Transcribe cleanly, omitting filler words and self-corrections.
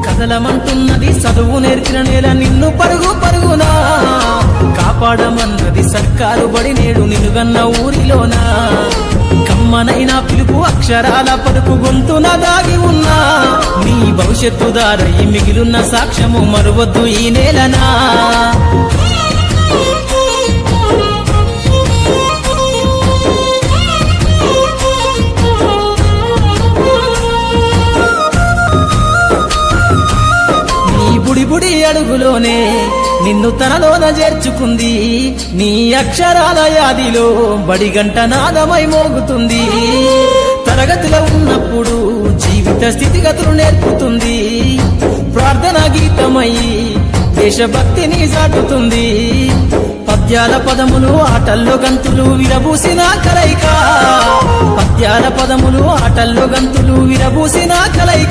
కదలమంటున్నది చదువు నేర్చిన నేల నిన్ను పరుగు పరుగునా కాపాడమన్నది సర్కారు బడి నేడు నిలుగన్న ఊరిలోనా కమ్మనైనా పిలుపు అక్షరాల పలుకు గొంతున దాగి ఉన్నా నీ భవిష్యత్తు దారై మిగిలిన సాక్ష్యము మరువద్దు ఈ నేలనా బుడి అడుగులోనే నిన్ను తనలోన చేర్చుకుంది నీ అక్షరాల యాదిలో బడిగంట నాదమై మోగుతుంది తరగతిలో ఉన్నప్పుడు జీవిత స్థితిగతులు నేర్పుతుంది ప్రార్థనా గీతమై దేశభక్తిని చాటుతుంది పద్యాల పదములు ఆటల్లో గంతులు విరబూసిన కలయిక పద్యాల పదములు ఆటల్లో గంతులు విరబూసిన కలయిక